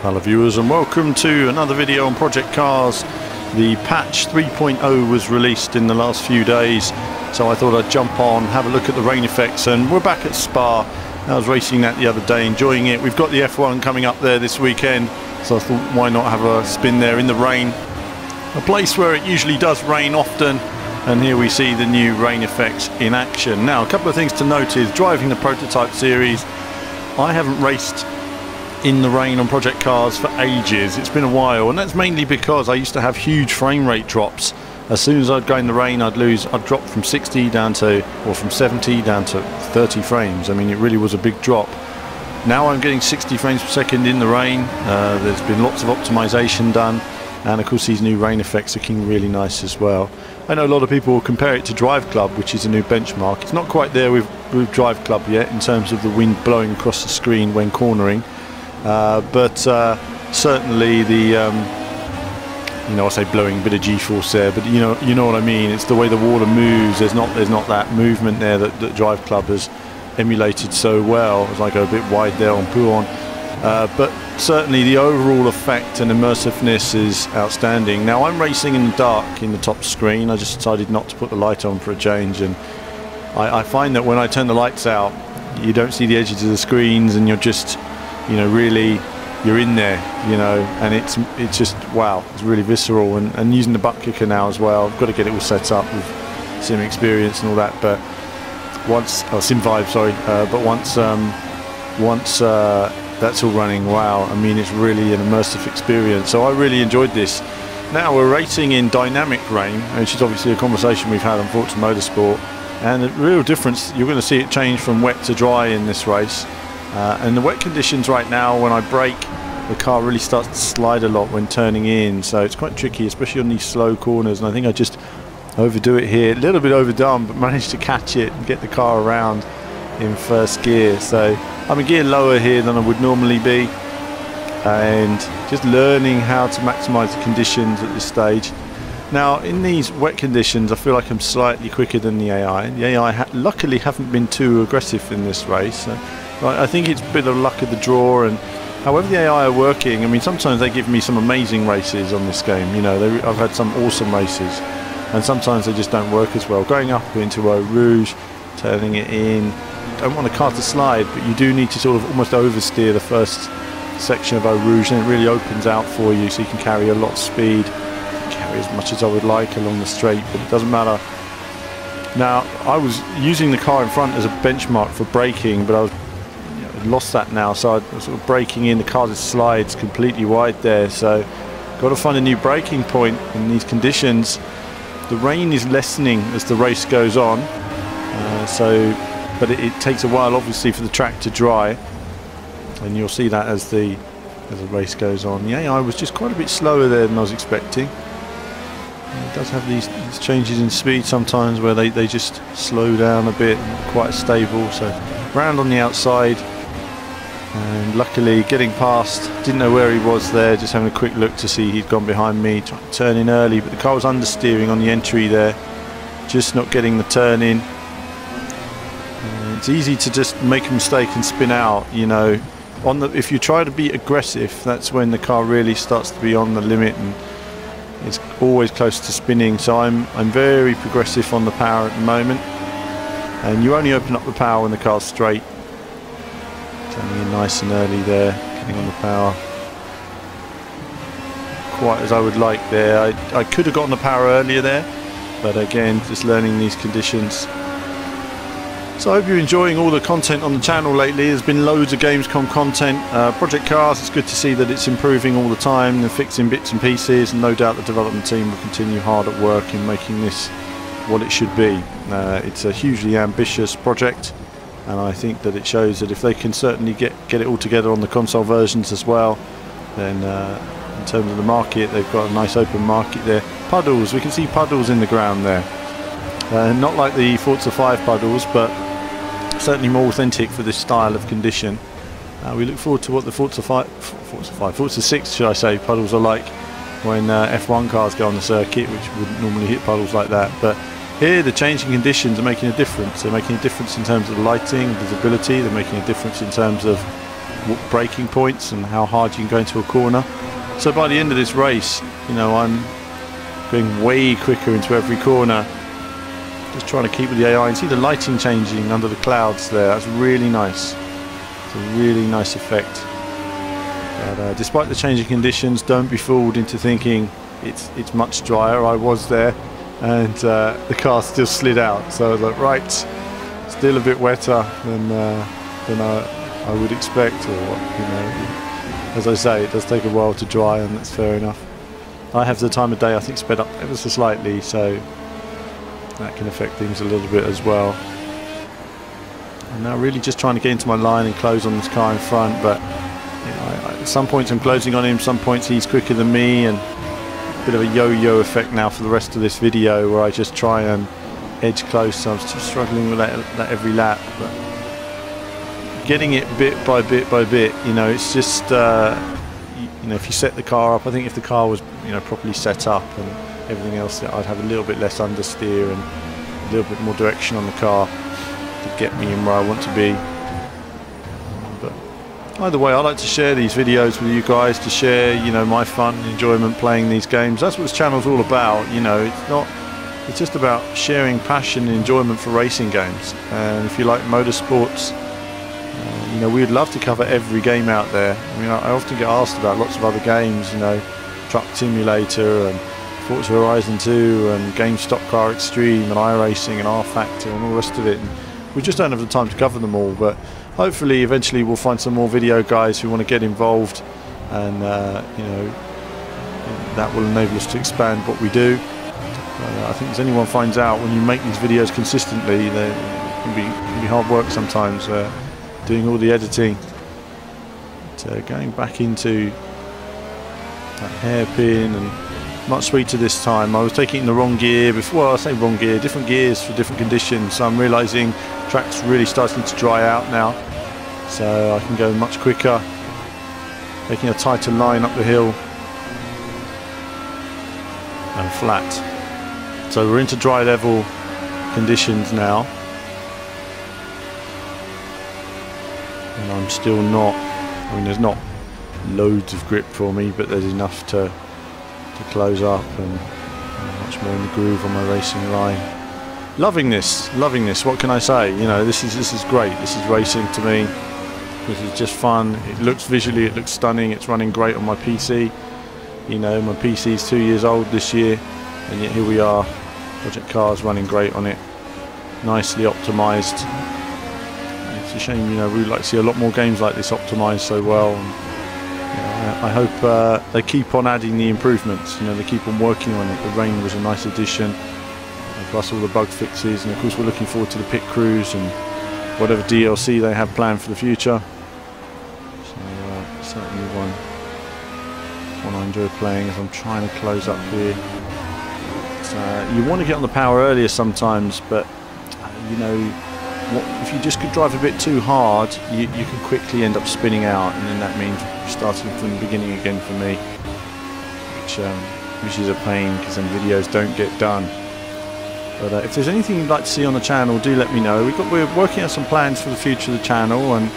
Hello viewers, and welcome to another video on Project Cars. The patch 3.0 was released in the last few days, so I thought I'd jump on, have a look at the rain effects, and we're back at Spa. I was racing that the other day, enjoying it. We've got the F1 coming up there this weekend, so I thought why not have a spin there in the rain. A place where it usually does rain often, and here we see the new rain effects in action. Now, a couple of things to note is driving the Prototype series, I haven't raced in the rain on Project Cars for ages. It's been a while, and that's mainly because I used to have huge frame rate drops. As soon as I'd go in the rain, I'd drop from 60 down to, or from 70 down to 30 frames. I mean, it really was a big drop. Now I'm getting 60 frames per second in the rain. There's been lots of optimization done, and of course these new rain effects are looking really nice as well. I know a lot of people will compare it to Drive Club, which is a new benchmark. It's not quite there with Drive Club yet in terms of the wind blowing across the screen when cornering. But certainly the I say blowing a bit of G-force there, but you know what I mean. It's the way the water moves. There's not that movement there that Drive Club has emulated so well. As I go a bit wide there on Pouhon, but certainly the overall effect and immersiveness is outstanding. Now I'm racing in the dark in the top screen. I just decided not to put the light on for a change, and I find that when I turn the lights out, you don't see the edges of the screens, and you're just really you're in there, and it's just wow, it's really visceral. And using the butt kicker now as well, I've got to get it all set up with sim experience and all that, but once sim vibe, sorry, but once that's all running, wow, I mean, it's really an immersive experience. So I really enjoyed this. Now we're racing in dynamic rain, which is obviously a conversation we've had on Forza Motorsport, and the real difference, you're going to see it change from wet to dry in this race. And the wet conditions right now, when I brake, the car really starts to slide a lot when turning in, so it's quite tricky, especially on these slow corners. And I think I just overdo it here, a little bit overdone, but managed to catch it and get the car around in first gear. So I'm a gear lower here than I would normally be, and just learning how to maximize the conditions at this stage. Now in these wet conditions, I feel like I'm slightly quicker than the AI. The AI luckily haven't been too aggressive in this race. I think it's a bit of luck of the draw, and however the AI are working, I mean, sometimes they give me some amazing races on this game. I've had some awesome races, and sometimes they just don't work as well. Going up into Eau Rouge, turning it in, don't want the car to slide, but you do need to sort of almost oversteer the first section of Eau Rouge, and it really opens out for you, so you can carry a lot of speed. Carry as much as I would like along the straight, but it doesn't matter. Now, I was using the car in front as a benchmark for braking, but I was lost that now, so I'm sort of braking in, the car just slides completely wide there, so got to find a new braking point in these conditions. The rain is lessening as the race goes on, but it takes a while obviously for the track to dry, and you'll see that as the race goes on. The AI was just quite a bit slower there than I was expecting. It does have these changes in speed sometimes where they just slow down a bit, quite stable. So round on the outside, and luckily getting past, didn't know where he was there, just having a quick look to see he'd gone behind me, trying to turn in early, but the car was understeering on the entry there, just not getting the turn in. It's easy to just make a mistake and spin out, if you try to be aggressive, that's when the car really starts to be on the limit, and it's always close to spinning. So I'm very progressive on the power at the moment, and you only open up the power when the car's straight. Turning in nice and early there, getting on the power. Quite as I would like there. I could have gotten the power earlier there, but again, just learning these conditions. So I hope you're enjoying all the content on the channel lately. There's been loads of Gamescom content. Project Cars, it's good to see that it's improving all the time and fixing bits and pieces, and no doubt the development team will continue hard at work in making this what it should be. It's a hugely ambitious project, and I think that it shows that if they can certainly get it all together on the console versions as well, then in terms of the market, they've got a nice open market there. Puddles, we can see puddles in the ground there. Not like the Forza 5 puddles, but certainly more authentic for this style of condition. We look forward to what the Forza 6 should I say, puddles are like when F1 cars go on the circuit, which wouldn't normally hit puddles like that. But here the changing conditions are making a difference. They're making a difference in terms of lighting, visibility, they're making a difference in terms of braking points and how hard you can go into a corner. So by the end of this race, you know, I'm going way quicker into every corner, just trying to keep with the AI, and see the lighting changing under the clouds there. That's really nice. It's a really nice effect. But despite the changing conditions, don't be fooled into thinking it's much drier. I was there, and the car still slid out. So I was like, right, still a bit wetter than I would expect, or you know. As I say, it does take a while to dry, and that's fair enough. I have the time of day, I think, sped up ever so slightly, so that can affect things a little bit as well. I'm now really just trying to get into my line and close on this car in front, but you know, at some points I'm closing on him, some points he's quicker than me, and a bit of a yo-yo effect now for the rest of this video, where I just try and edge close. So I'm still struggling with that every lap, but getting it bit by bit by bit, you know, it's just you know, if you set the car up, I think if the car was, you know, properly set up and everything else, I'd have a little bit less understeer and a little bit more direction on the car to get me in where I want to be. But either way, I like to share these videos with you guys, to share, you know, my fun and enjoyment playing these games. That's what this channel's all about, you know. It's just about sharing passion and enjoyment for racing games. And if you like motorsports, you know, we'd love to cover every game out there. I mean, I often get asked about lots of other games, you know, Truck Simulator and Forza Horizon 2 and Game Stock Car Extreme and iRacing and R-Factor and all the rest of it. And we just don't have the time to cover them all, but hopefully eventually we'll find some more video guys who want to get involved, and you know, that will enable us to expand what we do. I think as anyone finds out, when you make these videos consistently, it can be hard work sometimes. Doing all the editing, but, going back into that hairpin, and much sweeter this time. I was taking it in the wrong gear before. Well, I say wrong gear, different gears for different conditions. So I'm realising track's really starting to dry out now, so I can go much quicker, taking a tighter line up the hill and flat. So we're into dry level conditions now. And I'm still not, I mean, there's not loads of grip for me, but there's enough to close up, and much more in the groove on my racing line. Loving this, what can I say? You know, this is great. This is racing to me. This is just fun. It looks visually, it looks stunning. It's running great on my PC. You know, my PC is 2 years old this year, and yet here we are, Project Cars running great on it, nicely optimized. It's a shame, you know, we'd like to see a lot more games like this optimised so well. And, you know, I hope they keep on adding the improvements. You know, they keep on working on it. The rain was a nice addition, plus all the bug fixes, and of course we're looking forward to the pit crews and whatever DLC they have planned for the future. So certainly one I enjoy playing as I'm trying to close up here. You want to get on the power earlier sometimes, but you know, if you just could drive a bit too hard, you can quickly end up spinning out, and then that means starting from the beginning again for me, which is a pain, because then videos don't get done. But if there's anything you'd like to see on the channel, do let me know. We're working on some plans for the future of the channel, and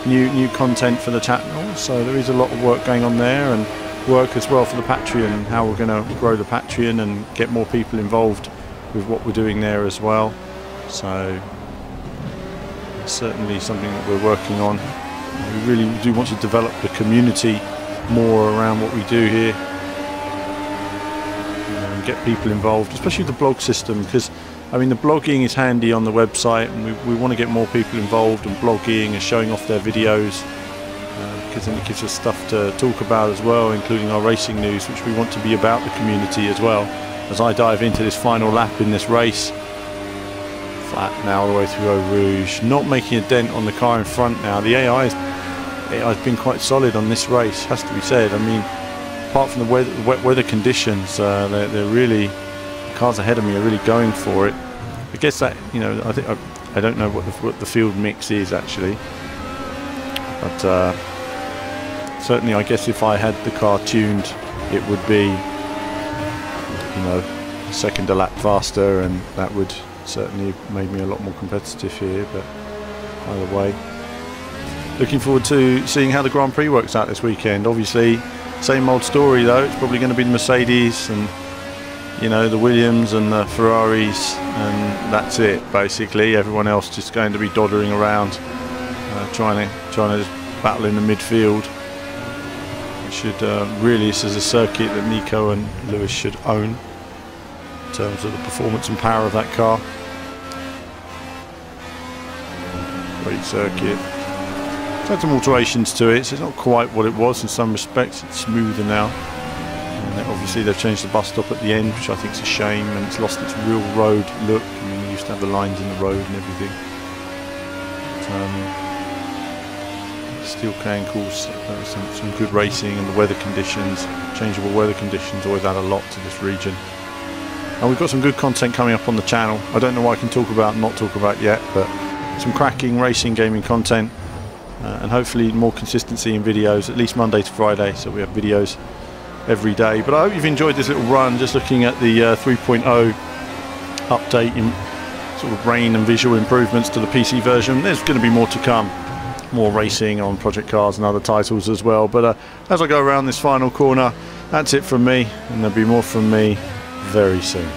new content for the channel, so there is a lot of work going on there, and work as well for the Patreon, how we're going to grow the Patreon and get more people involved with what we're doing there as well. So certainly something that we're working on. We really do want to develop the community more around what we do here, and get people involved, especially the blog system, because I mean the blogging is handy on the website, and we want to get more people involved in blogging and showing off their videos, because then it gives us stuff to talk about as well, including our racing news, which we want to be about the community as well. As I dive into this final lap in this race, flat now all the way through Eau Rouge, not making a dent on the car in front now. The AI has been quite solid on this race, has to be said. I mean, apart from the wet weather conditions, they're really, the cars ahead of me are really going for it. I guess that, you know, I don't know what the field mix is actually, but certainly I guess if I had the car tuned, it would be, you know, a second a lap faster, and that would certainly made me a lot more competitive here. But either way, looking forward to seeing how the Grand Prix works out this weekend. Obviously, same old story though. It's probably going to be the Mercedes and, you know, the Williams and the Ferraris, and that's it basically. Everyone else just going to be doddering around, trying to just battle in the midfield. It should really, this is a circuit that Nico and Lewis should own in terms of the performance and power of that car. Great circuit. It's had some alterations to it, so it's not quite what it was in some respects. It's smoother now. And obviously they've changed the bus stop at the end, which I think is a shame, and it's lost its real road look. I mean, you used to have the lines in the road and everything. But, still can cause some good racing, and the weather conditions, changeable weather conditions, always add a lot to this region. And we've got some good content coming up on the channel. I don't know what I can talk about and not talk about yet, but some cracking racing gaming content, and hopefully more consistency in videos, at least Monday to Friday, so we have videos every day. But I hope you've enjoyed this little run, just looking at the 3.0 update in sort of rain and visual improvements to the PC version. There's going to be more to come, more racing on Project Cars and other titles as well. But as I go around this final corner, that's it from me, and there'll be more from me very soon.